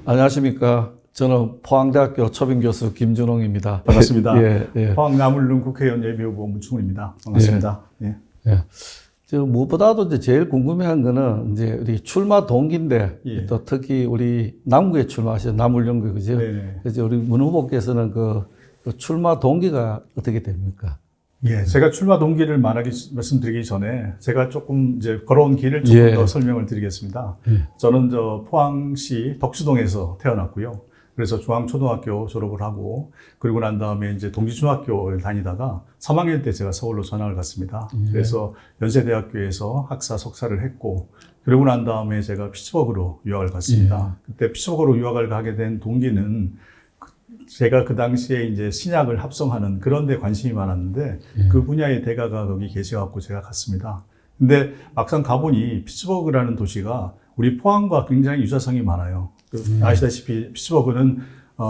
안녕하십니까. 저는 포항대학교 초빙교수 김준홍입니다. 반갑습니다. 예. 포항 남울릉 국회의원 예비후보 문충훈입니다. 반갑습니다. 예. 무엇보다도 이제 제일 궁금해한 거는 이제 우리 출마 동기인데 예. 또 특히 우리 남구에 출마하신 남울릉구 그죠? 네네. 그래서 우리 문 후보께서는 그 출마 동기가 어떻게 됩니까? 예, 제가 출마 동기를 말씀드리기 전에 제가 조금 이제 걸어온 길을 조금 예. 더 설명을 드리겠습니다. 예. 저는 포항시 덕수동에서 태어났고요. 그래서 중앙초등학교 졸업을 하고 그리고 난 다음에 이제 동지중학교를 다니다가 3학년 때 제가 서울로 전학을 갔습니다. 그래서 연세대학교에서 학사 석사를 했고 그러고 난 다음에 제가 피츠버그로 유학을 갔습니다. 그때 피츠버그로 유학을 가게 된 동기는 제가 그 당시에 이제 신약을 합성하는 그런 데 관심이 많았는데 그 분야의 대가가 거기 계셔갖고 제가 갔습니다. 근데 막상 가보니 피츠버그라는 도시가 우리 포항과 굉장히 유사성이 많아요. 아시다시피 피츠버그는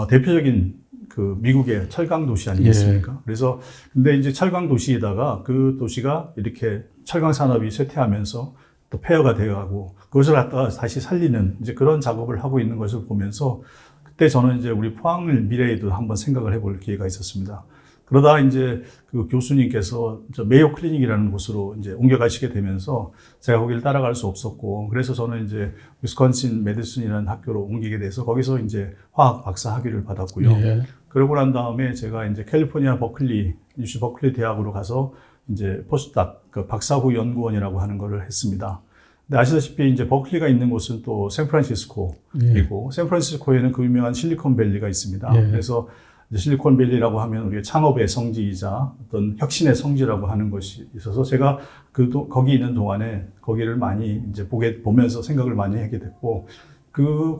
대표적인 그 미국의 철강 도시 아니겠습니까? 그래서 근데 이제 철강 도시에다가 그 도시가 이렇게 철강 산업이 쇠퇴하면서 또 폐허가 되어가고 그것을 갖다가 다시 살리는 이제 그런 작업을 하고 있는 것을 보면서 그때 저는 이제 우리 포항을 미래에도 한번 생각을 해볼 기회가 있었습니다. 그러다 이제 그 교수님께서 메이오 클리닉이라는 곳으로 이제 옮겨가시게 되면서 제가 거기를 따라갈 수 없었고, 그래서 저는 이제 위스콘신 메디슨이라는 학교로 옮기게 돼서 거기서 이제 화학 박사 학위를 받았고요. 예. 그러고 난 다음에 제가 이제 캘리포니아 버클리, UC 버클리 대학으로 가서 이제 포스닥, 그 박사후 연구원이라고 하는 거를 했습니다. 근데 아시다시피 이제 버클리가 있는 곳은 또 샌프란시스코이고, 샌프란시스코에는 그 유명한 실리콘밸리가 있습니다. 그래서 실리콘밸리라고 하면 우리가 창업의 성지이자 어떤 혁신의 성지라고 하는 것이 있어서 제가 거기 있는 동안에 거기를 많이 이제 보면서 생각을 많이 하게 됐고, 그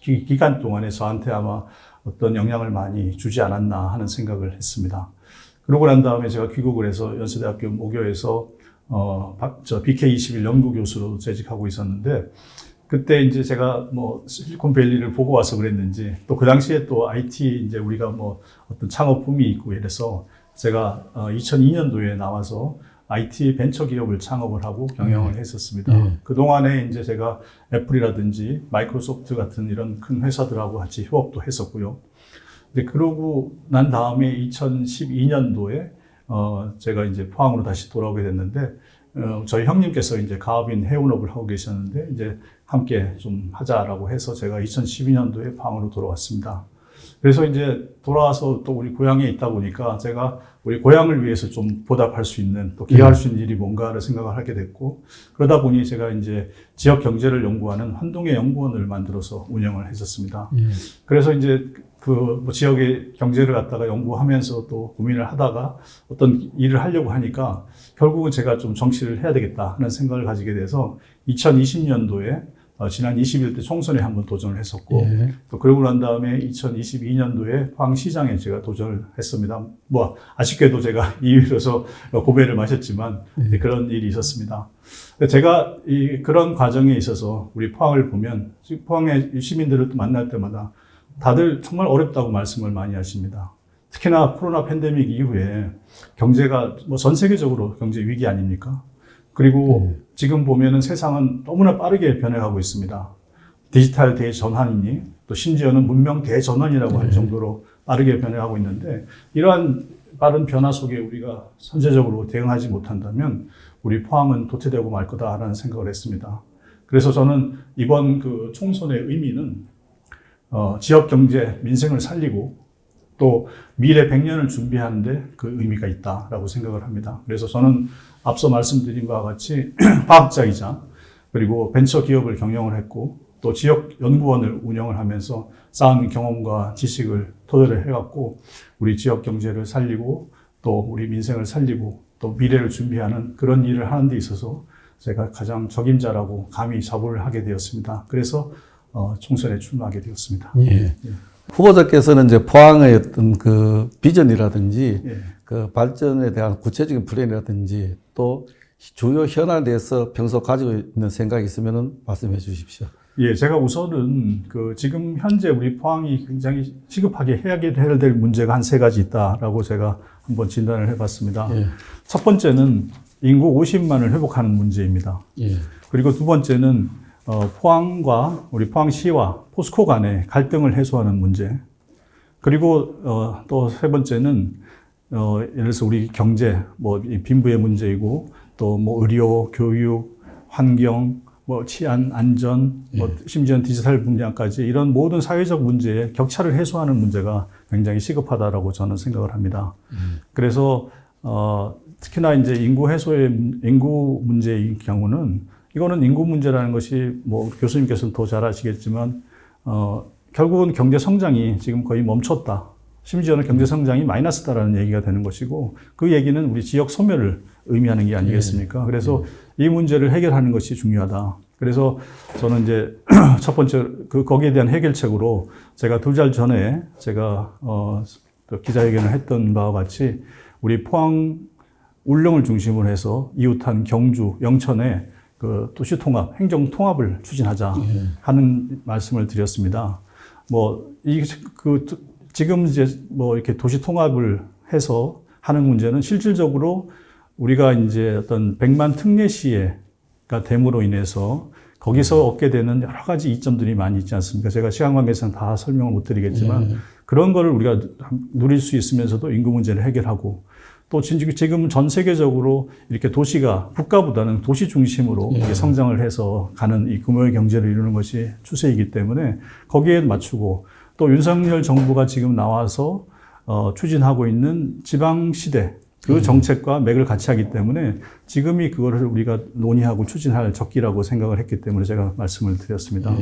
기간 동안에 저한테 아마 어떤 영향을 많이 주지 않았나 하는 생각을 했습니다. 그러고 난 다음에 제가 귀국을 해서 연세대학교 모교에서 BK21 연구교수로 재직하고 있었는데, 그때 이제 제가 실리콘밸리를 보고 와서 그랬는지, 또 그 당시에 또 IT 이제 우리가 어떤 창업 붐이 있고 이래서 제가 2002년도에 나와서 IT 벤처 기업을 창업을 하고 경영을 했었습니다. 그동안에 이제 제가 애플이라든지 마이크로소프트 같은 이런 큰 회사들하고 같이 협업도 했었고요. 근데 그러고 난 다음에 2012년도에 제가 이제 포항으로 다시 돌아오게 됐는데, 저희 형님께서 이제 가업인 해운업을 하고 계셨는데, 이제 함께 좀 하자라고 해서 제가 2012년도에 포항으로 돌아왔습니다. 그래서 이제 돌아와서 또 우리 고향에 있다 보니까 제가 우리 고향을 위해서 좀 보답할 수 있는, 또 기여할 수 있는 일이 뭔가를 생각을 하게 됐고, 그러다 보니 제가 이제 지역 경제를 연구하는 환동의 연구원을 만들어서 운영을 했었습니다. 그래서 이제 지역의 경제를 갖다가 연구하면서 또 고민을 하다가 어떤 일을 하려고 하니까 결국은 제가 좀 정치를 해야 되겠다 하는 생각을 가지게 돼서 2020년도에 지난 21대 총선에 한번 도전을 했었고, 또 그러고 난 다음에 2022년도에 포항시장에 제가 도전을 했습니다. 아쉽게도 제가 2위로서 고배를 마셨지만 그런 일이 있었습니다. 제가 그런 과정에 있어서 우리 포항을 보면, 포항의 시민들을 또 만날 때마다 다들 정말 어렵다고 말씀을 많이 하십니다. 특히나 코로나 팬데믹 이후에 경제가 전 세계적으로 경제 위기 아닙니까? 그리고 지금 보면은 세상은 너무나 빠르게 변해가고 있습니다. 디지털 대전환이니 또 심지어는 문명 대전환이라고 할 정도로 빠르게 변해가고 있는데, 이러한 빠른 변화 속에 우리가 선제적으로 대응하지 못한다면 우리 포항은 도태되고 말 거다라는 생각을 했습니다. 그래서 저는 이번 그 총선의 의미는 지역 경제, 민생을 살리고 또 미래 100년을 준비하는데 그 의미가 있다라고 생각을 합니다. 그래서 저는 앞서 말씀드린 바와 같이 과학자이자 그리고 벤처 기업을 경영을 했고 또 지역 연구원을 운영을 하면서 쌓은 경험과 지식을 토대로 해갖고 우리 지역 경제를 살리고 또 우리 민생을 살리고 또 미래를 준비하는 그런 일을 하는 데 있어서 제가 가장 적임자라고 감히 자부를 하게 되었습니다. 그래서 총선에 출마하게 되었습니다. 후보자께서는 이제 포항의 어떤 그 비전이라든지 그 발전에 대한 구체적인 플랜이라든지 또 주요 현안에 대해서 평소 가지고 있는 생각이 있으면 말씀해 주십시오. 제가 우선은 지금 현재 우리 포항이 굉장히 시급하게 해야 될 문제가 한 3가지 있다라고 제가 한번 진단을 해봤습니다. 첫 번째는 인구 50만을 회복하는 문제입니다. 그리고 두 번째는 포항과 우리 포항시와 포스코 간의 갈등을 해소하는 문제. 그리고 또 세 번째는 예를 들어서 우리 경제, 뭐 빈부의 문제이고 또 뭐 의료, 교육, 환경, 뭐 치안, 안전, 뭐 심지어는 디지털 분야까지 이런 모든 사회적 문제의 격차를 해소하는 문제가 굉장히 시급하다라고 저는 생각을 합니다. 그래서 특히나 이제 인구 문제의 경우는 이거는 인구 문제라는 것이 뭐 교수님께서는 더 잘 아시겠지만 결국은 경제 성장이 지금 거의 멈췄다. 심지어는 경제 성장이 마이너스다라는 얘기가 되는 것이고 그 얘기는 우리 지역 소멸을 의미하는 게 아니겠습니까? 그래서 이 문제를 해결하는 것이 중요하다. 그래서 저는 이제 첫 번째 거기에 대한 해결책으로 제가 2달 전에 제가 기자회견을 했던 바와 같이 우리 포항 울릉을 중심으로 해서 이웃한 경주, 영천에 그 도시 통합, 행정 통합을 추진하자 하는 말씀을 드렸습니다. 지금 이제 이렇게 도시 통합을 해서 하는 문제는 실질적으로 우리가 이제 어떤 100만 특례시가 됨으로 인해서 거기서 얻게 되는 여러 가지 이점들이 많이 있지 않습니까? 제가 시간 관계상 다 설명을 못 드리겠지만 그런 거를 우리가 누릴 수 있으면서도 인구 문제를 해결하고 또 지금 전 세계적으로 이렇게 도시가 국가보다는 도시 중심으로 성장을 해서 가는 이 규모의 경제를 이루는 것이 추세이기 때문에 거기에 맞추고 또 윤석열 정부가 지금 나와서 추진하고 있는 지방시대 그 정책과 맥을 같이 하기 때문에 지금이 그거를 우리가 논의하고 추진할 적기라고 생각을 했기 때문에 제가 말씀을 드렸습니다.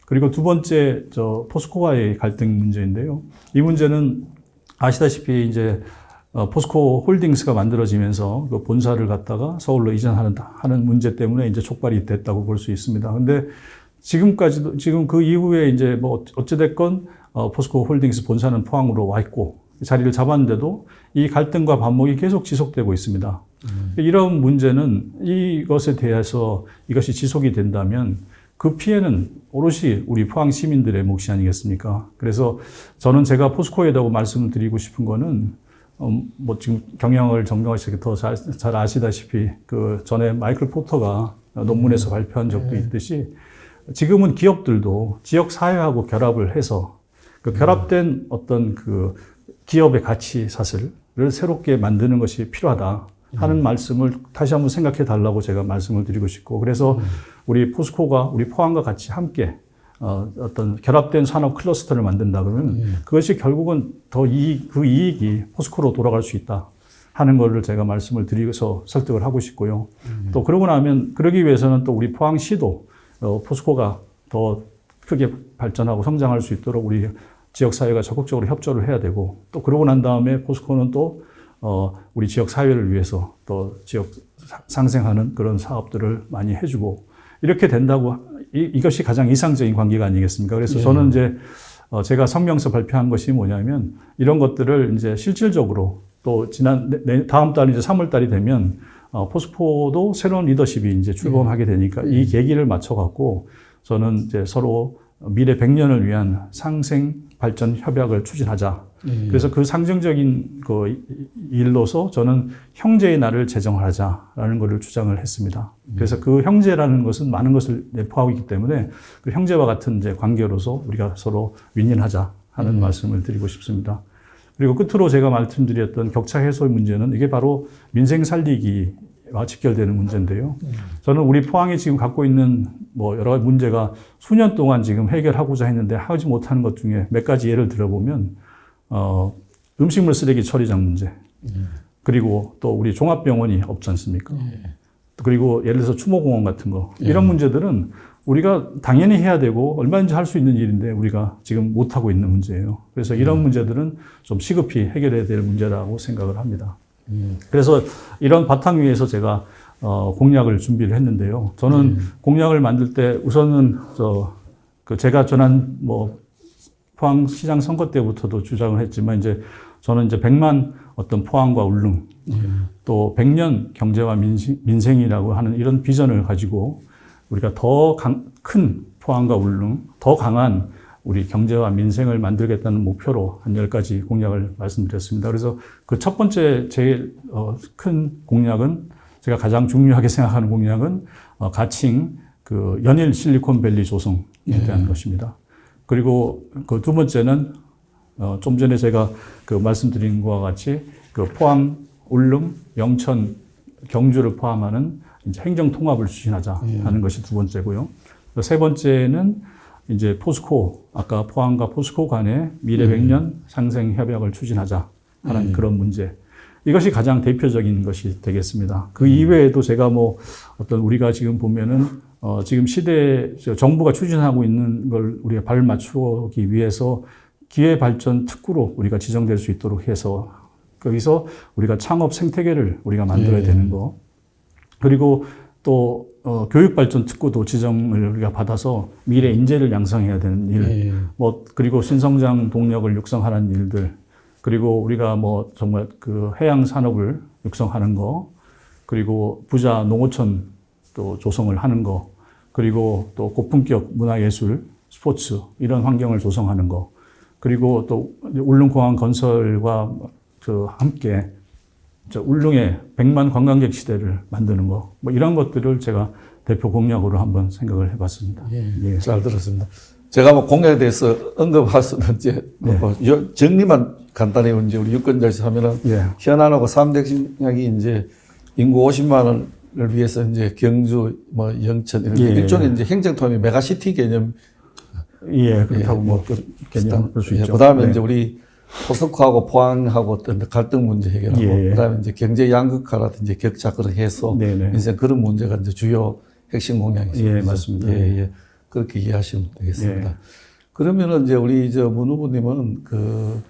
그리고 두 번째 포스코와의 갈등 문제인데요. 이 문제는 아시다시피 이제 포스코 홀딩스가 만들어지면서 그 본사를 갖다가 서울로 이전하는 문제 때문에 이제 촉발이 됐다고 볼 수 있습니다. 근데 지금 그 이후에 이제 뭐 어찌됐건 포스코 홀딩스 본사는 포항으로 와 있고 자리를 잡았는데도 이 갈등과 반목이 계속 지속되고 있습니다. 이런 문제는 이것에 대해서 이것이 지속이 된다면 그 피해는 오롯이 우리 포항 시민들의 몫이 아니겠습니까? 그래서 저는 제가 포스코에다고 말씀을 드리고 싶은 거는 지금 경영을 정경하시기 더 잘 아시다시피 그 전에 마이클 포터가 논문에서 발표한 적도 있듯이 지금은 기업들도 지역 사회하고 결합을 해서 그 결합된 어떤 그 기업의 가치 사슬을 새롭게 만드는 것이 필요하다 하는 말씀을 다시 한번 생각해 달라고 제가 말씀을 드리고 싶고 그래서 우리 포스코가 우리 포항과 같이 함께 어떤 결합된 산업 클러스터를 만든다 그러면 그것이 결국은 더 그 이익이 포스코로 돌아갈 수 있다 하는 거를 제가 말씀을 드리고서 설득을 하고 싶고요. 또 그러고 나면 그러기 위해서는 또 우리 포항시도 포스코가 더 크게 발전하고 성장할 수 있도록 우리 지역사회가 적극적으로 협조를 해야 되고 또 그러고 난 다음에 포스코는 또 우리 지역사회를 위해서 또 지역 상생하는 그런 사업들을 많이 해주고 이렇게 된다고 이것이 가장 이상적인 관계가 아니겠습니까? 그래서 저는 이제 제가 성명서 발표한 것이 뭐냐면 이런 것들을 이제 실질적으로 또 다음 달 이제 3월 달이 되면 포스코도 새로운 리더십이 이제 출범하게 되니까 이 계기를 맞춰갖고 저는 이제 서로 미래 100년을 위한 상생 발전 협약을 추진하자. 그래서 그 상징적인 그 일로서 저는 형제의 날을 제정을 하자라는 것을 주장을 했습니다. 그래서 그 형제라는 것은 많은 것을 내포하고 있기 때문에 그 형제와 같은 이제 관계로서 우리가 서로 윈윈하자 하는 말씀을 드리고 싶습니다. 그리고 끝으로 제가 말씀드렸던 격차 해소의 문제는 이게 바로 민생 살리기와 직결되는 문제인데요. 저는 우리 포항이 지금 갖고 있는 뭐 여러 가지 문제가 수년 동안 지금 해결하고자 했는데 하지 못하는 것 중에 몇 가지 예를 들어보면 음식물 쓰레기 처리장 문제. 그리고 또 우리 종합병원이 없지 않습니까? 그리고 예를 들어서 추모공원 같은 거. 이런 문제들은 우리가 당연히 해야 되고 얼마든지 할 수 있는 일인데 우리가 지금 못하고 있는 문제예요. 그래서 이런 문제들은 좀 시급히 해결해야 될 문제라고 생각을 합니다. 그래서 이런 바탕 위에서 제가 공약을 준비를 했는데요. 저는 공약을 만들 때 우선은 제가 지난 포항시장 선거 때부터도 주장을 했지만 저는 100만 어떤 포항과 울릉 또 100년 경제와 민생이라고 하는 이런 비전을 가지고 우리가 더 큰 포항과 울릉, 더 강한 우리 경제와 민생을 만들겠다는 목표로 한 10가지 공약을 말씀드렸습니다. 그래서 그 첫 번째 제일 큰 공약은 제가 가장 중요하게 생각하는 공약은 가칭 그 연일 실리콘밸리 조성에 대한 것입니다. 그리고 그 두 번째는 좀 전에 제가 그 말씀드린 것과 같이 그 포항, 울릉, 영천, 경주를 포함하는 이제 행정 통합을 추진하자 하는 것이 두 번째고요. 세 번째는 이제 포스코, 아까 포항과 포스코 간의 미래 100년 상생 협약을 추진하자 하는 그런 문제. 이것이 가장 대표적인 것이 되겠습니다. 그 이외에도 제가 뭐 어떤 우리가 지금 보면은 지금 시대 정부가 추진하고 있는 걸 우리가 발 맞추기 위해서 기회 발전 특구로 우리가 지정될 수 있도록 해서 거기서 우리가 창업 생태계를 우리가 만들어야 되는 거. 그리고 또 교육 발전 특구도 지정을 우리가 받아서 미래 인재를 양성해야 되는 일. 뭐 그리고 신성장 동력을 육성하는 일들. 그리고 우리가 뭐 정말 그 해양 산업을 육성하는 거. 그리고 부자 농어촌 또 조성을 하는 거. 그리고 또 고품격 문화예술, 스포츠 이런 환경을 조성하는 거. 그리고 또 울릉공항 건설과 함께 울릉의 100만 관광객 시대를 만드는 거. 뭐 이런 것들을 제가 대표 공약으로 한번 생각을 해봤습니다. 예, 잘 들었습니다. 제가 뭐 공약에 대해서 언급할 수는 이제 뭐 정리만 간단히 이제 우리 유권자에서 하면은 현안하고 3대 공약이 이제 인구 50만 원을 위해서 이제 경주, 뭐 영천 이런 일종의 이제 행정통합의 메가시티 개념. 그렇다고 뭐 개념 볼 수 있죠. 그다음에 이제 우리 포스코하고 포항하고 어떤 갈등 문제 해결하고 그다음에 이제 경제 양극화라든지 격차 그런 해소 이제 그런 문제가 이제 주요 핵심 공약이죠. 맞습니다. 그렇게 이해하시면 되겠습니다. 그러면은 이제 우리 문 후보님은 그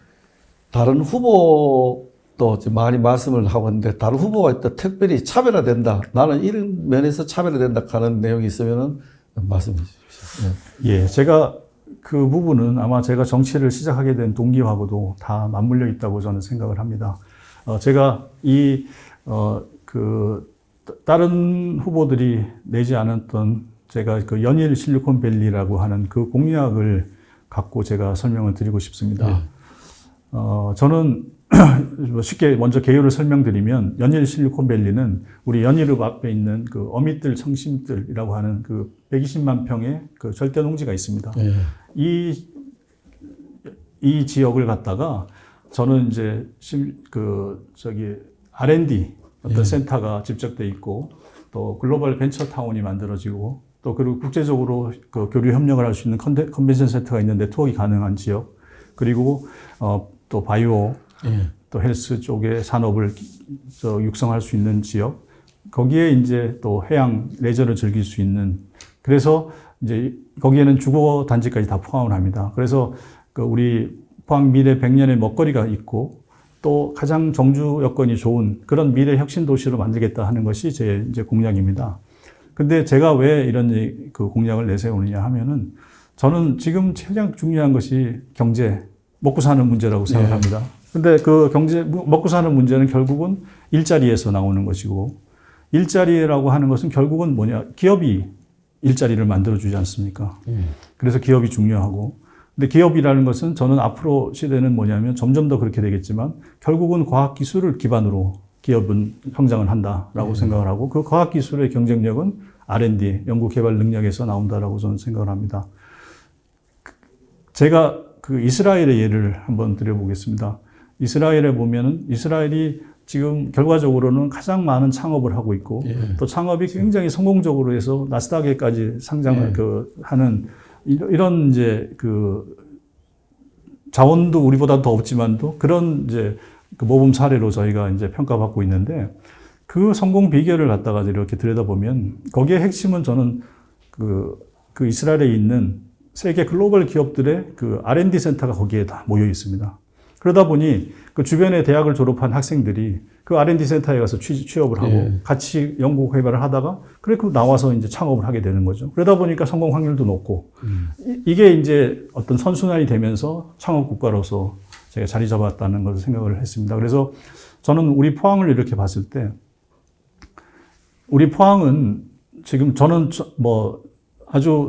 다른 후보도 많이 말씀을 하고 있는데 다른 후보가 또 특별히 차별화된다. 나는 이런 면에서 차별화된다 하는 내용이 있으면은 말씀해 주십시오. 제가 그 부분은 아마 제가 정치를 시작하게 된 동기하고도 다 맞물려 있다고 저는 생각을 합니다. 제가 다른 후보들이 내지 않았던 제가 그 연일 실리콘밸리라고 하는 그 공약을 갖고 제가 설명을 드리고 싶습니다. 저는 쉽게 먼저 개요를 설명드리면 연일 실리콘밸리는 우리 연일읍 앞에 있는 그 어밋들 성심들이라고 하는 그 120만 평의 그 절대 농지가 있습니다. 이 지역을 갖다가 저는 이제 R&D 어떤 센터가 집적돼 있고 또 글로벌 벤처 타운이 만들어지고 또 그리고 국제적으로 그 교류 협력을 할 수 있는 컨벤션 센터가 있는 네트워크가 가능한 지역 그리고 또 바이오 또 헬스 쪽의 산업을 육성할 수 있는 지역 거기에 이제 또 해양 레저를 즐길 수 있는 그래서 이제 거기에는 주거 단지까지 다 포함을 합니다. 그래서 그 우리 포항 미래 100년의 먹거리가 있고 또 가장 정주 여건이 좋은 그런 미래 혁신 도시로 만들겠다 하는 것이 제 이제 공약입니다. 근데 제가 왜 이런 그 공약을 내세우느냐 하면은 저는 지금 가장 중요한 것이 경제, 먹고 사는 문제라고 생각합니다. 근데 그 경제, 먹고 사는 문제는 결국은 일자리에서 나오는 것이고 일자리라고 하는 것은 결국은 뭐냐? 기업이 일자리를 만들어주지 않습니까? 그래서 기업이 중요하고 근데 기업이라는 것은 저는 앞으로 시대는 뭐냐면 점점 더 그렇게 되겠지만 결국은 과학기술을 기반으로 기업은 성장을 한다라고 생각을 하고 그 과학기술의 경쟁력은 R&D, 연구개발 능력에서 나온다라고 저는 생각을 합니다. 제가 그 이스라엘의 예를 한번 드려보겠습니다. 이스라엘에 보면은 이스라엘이 지금 결과적으로는 가장 많은 창업을 하고 있고 또 창업이 굉장히 성공적으로 해서 나스닥에까지 상장을 하는 이런 이제 그 자원도 우리보다 더 없지만도 그런 이제 그 모범 사례로 저희가 이제 평가받고 있는데 그 성공 비결을 갖다가 이렇게 들여다보면 거기에 핵심은 저는 그 이스라엘에 있는 세계 글로벌 기업들의 그 R&D 센터가 거기에 다 모여 있습니다. 그러다 보니 그 주변에 대학을 졸업한 학생들이 그 R&D 센터에 가서 취업을 하고 같이 연구 개발을 하다가 그렇게 나와서 이제 창업을 하게 되는 거죠. 그러다 보니까 성공 확률도 높고 이게 이제 어떤 선순환이 되면서 창업 국가로서 제가 자리 잡았다는 것을 생각을 했습니다. 그래서 저는 우리 포항을 이렇게 봤을 때 우리 포항은 지금 저는 뭐 아주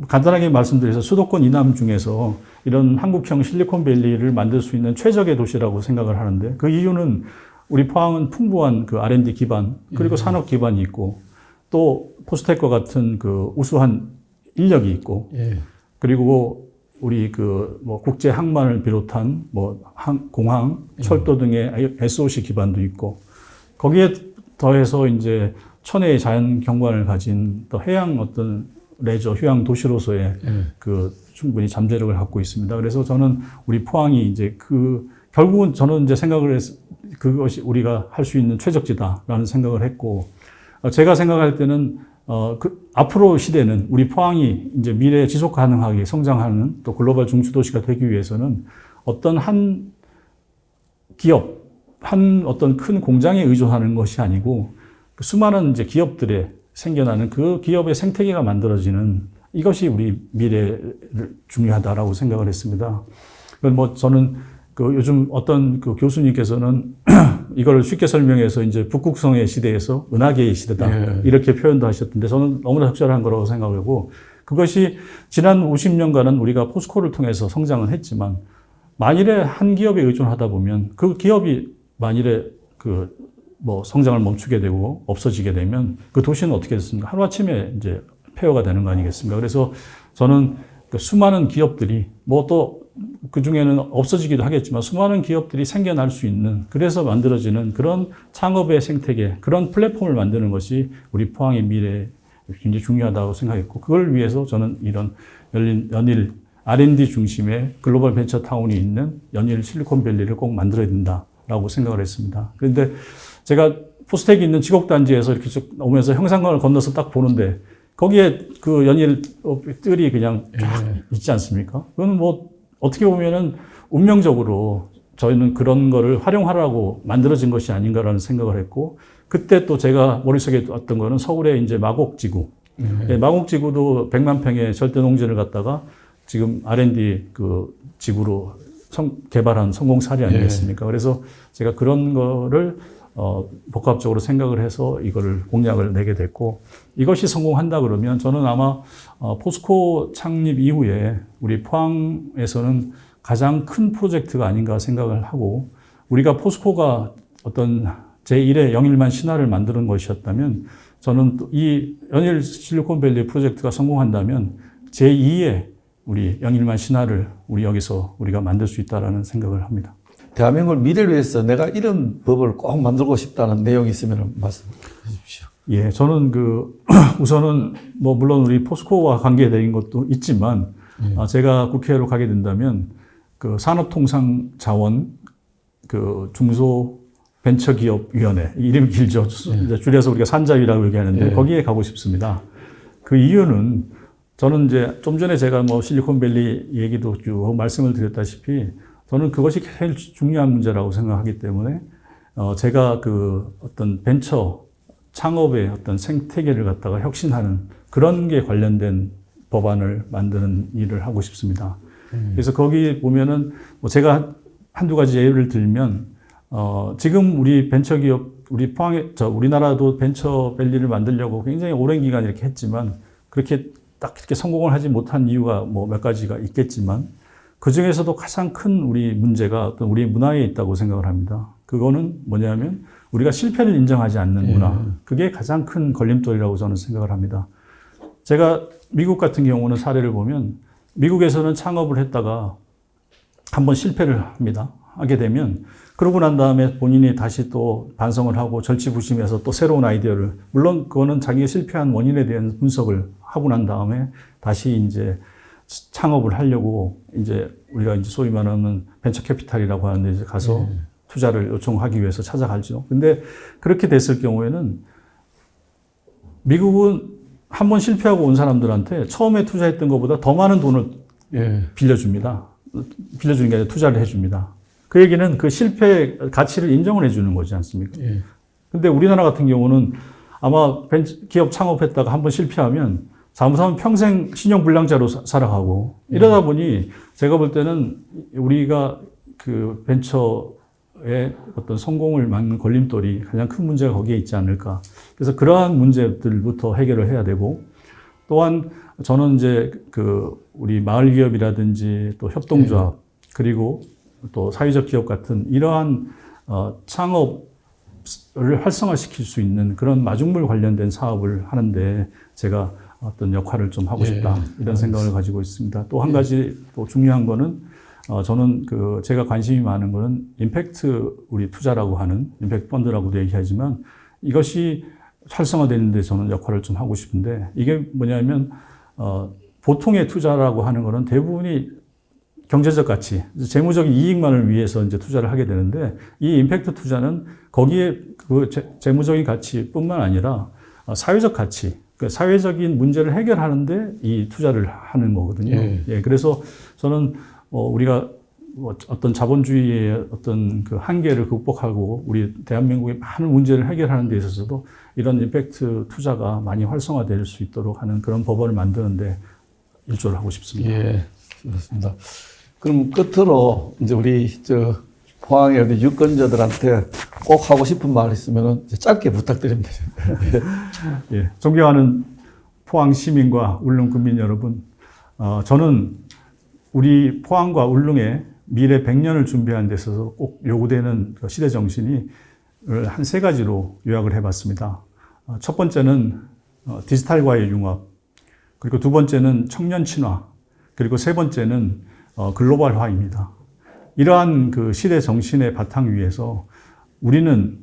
간단하게 말씀드려서 수도권 이남 중에서 이런 한국형 실리콘밸리를 만들 수 있는 최적의 도시라고 생각을 하는데 그 이유는 우리 포항은 풍부한 그 R&D 기반 그리고 산업 기반이 있고 또 포스텍과 같은 그 우수한 인력이 있고 예. 그리고 우리 그 뭐 국제 항만을 비롯한 뭐 공항, 철도 등의 SOC 기반도 있고 거기에 더해서 이제 천혜의 자연 경관을 가진 또 해양 어떤 레저 휴양 도시로서의 그 충분히 잠재력을 갖고 있습니다. 그래서 저는 우리 포항이 이제 그 결국은 저는 이제 생각을 그것이 우리가 할 수 있는 최적지다라는 생각을 했고 제가 생각할 때는 앞으로 시대는 우리 포항이 이제 미래 지속 가능하게 성장하는 또 글로벌 중추도시가 되기 위해서는 어떤 한 기업, 한 어떤 큰 공장에 의존하는 것이 아니고 그 수많은 이제 기업들에 생겨나는 그 기업의 생태계가 만들어지는 이것이 우리 미래를 중요하다라고 생각을 했습니다. 뭐 저는 그 요즘 어떤 그 교수님께서는 이걸 쉽게 설명해서 이제 북극성의 시대에서 은하계의 시대다. 예. 이렇게 표현도 하셨던데 저는 너무나 적절한 거라고 생각하고 그것이 지난 50년간은 우리가 포스코를 통해서 성장을 했지만 만일에 한 기업에 의존하다 보면 그 기업이 만일에 그 뭐 성장을 멈추게 되고 없어지게 되면 그 도시는 어떻게 됐습니까? 하루아침에 이제 폐허가 되는 거 아니겠습니까? 그래서 저는 그 수많은 기업들이 뭐 또 그 중에는 없어지기도 하겠지만 수많은 기업들이 생겨날 수 있는 그래서 만들어지는 그런 창업의 생태계 그런 플랫폼을 만드는 것이 우리 포항의 미래에 굉장히 중요하다고 생각했고 그걸 위해서 저는 이런 열린 연일 R&D 중심의 글로벌 벤처타운이 있는 연일 실리콘밸리를 꼭 만들어야 된다라고 생각을 했습니다. 그런데 제가 포스텍이 있는 지곡단지에서 이렇게 쭉 오면서 형산강을 건너서 딱 보는데 거기에 그 연일 뜰이 그냥 쫙 있지 않습니까? 그건 뭐 어떻게 보면은 운명적으로 저희는 그런 거를 활용하라고 만들어진 것이 아닌가라는 생각을 했고 그때 또 제가 머릿속에 왔던 거는 서울의 이제 마곡지구. 마곡지구도 100만 평의 절대 농지를 갖다가 지금 R&D 그 지구로 개발한 성공 사례 아니겠습니까? 그래서 제가 그런 거를 복합적으로 생각을 해서 이거를 공약을 내게 됐고 이것이 성공한다 그러면 저는 아마 포스코 창립 이후에 우리 포항에서는 가장 큰 프로젝트가 아닌가 생각을 하고 우리가 포스코가 어떤 제1의 영일만 신화를 만드는 것이었다면 저는 또 이 연일 실리콘밸리 프로젝트가 성공한다면 제2의 우리 영일만 신화를 우리 여기서 우리가 만들 수 있다라는 생각을 합니다. 대한민국을 미래를 위해서 내가 이런 법을 꼭 만들고 싶다는 내용이 있으면 말씀해 주십시오. 예, 저는 우선은 뭐 물론 우리 포스코와 관계된 것도 있지만 제가 국회로 가게 된다면 그 산업통상자원 그 중소벤처기업위원회 이름이 길죠. 줄여서 우리가 산자위라고 얘기하는데 거기에 가고 싶습니다. 그 이유는 저는 이제 좀 전에 제가 뭐 실리콘밸리 얘기도 쭉 말씀을 드렸다시피 저는 그것이 제일 중요한 문제라고 생각하기 때문에 제가 그 어떤 벤처 창업의 어떤 생태계를 갖다가 혁신하는 그런 게 관련된 법안을 만드는 일을 하고 싶습니다. 그래서 거기 보면은 뭐 제가 한두 가지 예를 들면 지금 우리 벤처기업 우리 우리나라도 벤처밸리를 만들려고 굉장히 오랜 기간 이렇게 했지만 그렇게 딱 이렇게 성공을 하지 못한 이유가 뭐 몇 가지가 있겠지만 그 중에서도 가장 큰 우리 문제가 어떤 우리 문화에 있다고 생각을 합니다. 그거는 뭐냐면 우리가 실패를 인정하지 않는 문화. 그게 가장 큰 걸림돌이라고 저는 생각을 합니다. 제가 미국 같은 경우는 사례를 보면 미국에서는 창업을 했다가 한번 실패를 합니다. 하게 되면 그러고 난 다음에 본인이 다시 또 반성을 하고 절치부심해서 또 새로운 아이디어를 물론 그거는 자기가 실패한 원인에 대한 분석을 하고 난 다음에 다시 이제 창업을 하려고 이제 우리가 이제 소위 말하는 벤처 캐피탈이라고 하는데 이제 가서 투자를 요청하기 위해서 찾아가죠. 근데 그렇게 됐을 경우에는 미국은 한번 실패하고 온 사람들한테 처음에 투자했던 것보다 더 많은 돈을 빌려줍니다. 빌려주는 게 아니라 투자를 해줍니다. 그 얘기는 그 실패의 가치를 인정을 해주는 거지 않습니까? 근데 우리나라 같은 경우는 아마 기업 창업했다가 한번 실패하면 잘못하면 평생 신용불량자로 살아가고 이러다 보니 제가 볼 때는 우리가 그 벤처의 어떤 성공을 막는 걸림돌이 가장 큰 문제가 거기에 있지 않을까. 그래서 그러한 문제들부터 해결을 해야 되고 또한 저는 이제 그 우리 마을 기업이라든지 또 협동조합 그리고 또 사회적 기업 같은 이러한 창업 활성화시킬 수 있는 그런 마중물 관련된 사업을 하는데 제가 어떤 역할을 좀 하고 싶다. 이런 생각을 가지고 있습니다. 또 한 가지 또 중요한 거는 저는 제가 관심이 많은 거는 임팩트 우리 투자라고 하는 임팩트 펀드라고도 얘기하지만 이것이 활성화되는데 저는 역할을 좀 하고 싶은데 이게 뭐냐면 보통의 투자라고 하는 거는 대부분이 경제적 가치, 재무적인 이익만을 위해서 이제 투자를 하게 되는데 이 임팩트 투자는 거기에 재무적인 가치뿐만 아니라 사회적 가치, 사회적인 문제를 해결하는데 이 투자를 하는 거거든요. 예, 그래서 저는 우리가 어떤 자본주의의 어떤 그 한계를 극복하고 우리 대한민국의 많은 문제를 해결하는 데 있어서도 이런 임팩트 투자가 많이 활성화될 수 있도록 하는 그런 법원을 만드는데 일조를 하고 싶습니다. 예, 그렇습니다. 그럼 끝으로 이제 우리 포항의 우리 유권자들한테 꼭 하고 싶은 말 있으면 짧게 부탁드립니다. 예, 존경하는 포항 시민과 울릉 국민 여러분, 저는 우리 포항과 울릉의 미래 100년을 준비하는 데 있어서 꼭 요구되는 시대 정신이 한 3가지로 요약을 해봤습니다. 첫 번째는 디지털과의 융합, 그리고 두 번째는 청년 친화, 그리고 세 번째는 글로벌화입니다. 이러한 그 시대 정신의 바탕 위에서 우리는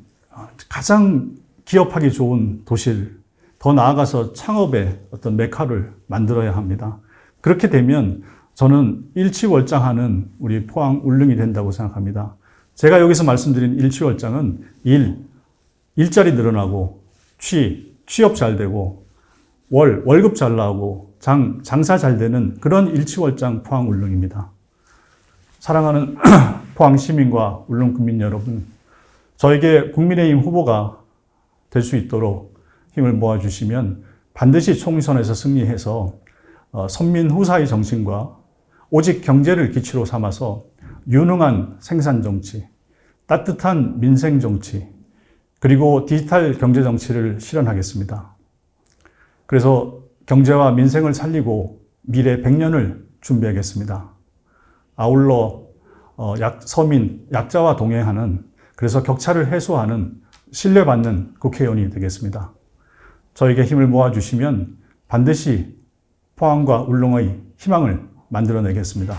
가장 기업하기 좋은 도시를 더 나아가서 창업의 어떤 메카를 만들어야 합니다. 그렇게 되면 저는 일취월장하는 우리 포항 울릉이 된다고 생각합니다. 제가 여기서 말씀드린 일취월장은 일자리 늘어나고 취업 잘 되고 월급 잘 나오고 장사 잘 되는 그런 일취월장 포항 울릉입니다. 사랑하는 포항 시민과 울릉 국민 여러분, 저에게 국민의힘 후보가 될 수 있도록 힘을 모아주시면 반드시 총선에서 승리해서 선민 후사의 정신과 오직 경제를 기치로 삼아서 유능한 생산 정치, 따뜻한 민생 정치, 그리고 디지털 경제 정치를 실현하겠습니다. 그래서 경제와 민생을 살리고 미래 100년을 준비하겠습니다. 아울러 서민, 약자와 동행하는, 그래서 격차를 해소하는 신뢰받는 국회의원이 되겠습니다. 저에게 힘을 모아주시면 반드시 포항과 울릉의 희망을 만들어내겠습니다.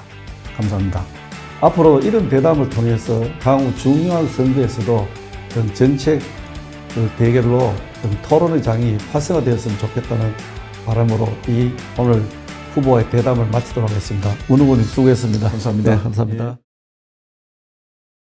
감사합니다. 앞으로 이런 대담을 통해서 향후 중요한 선거에서도 정책 대결로 토론의 장이 활성화되었으면 좋겠다는 바람으로 오늘 후보의 대담을 마치도록 하겠습니다. 문 후보님 수고했습니다. 감사합니다. 네, 감사합니다. 예.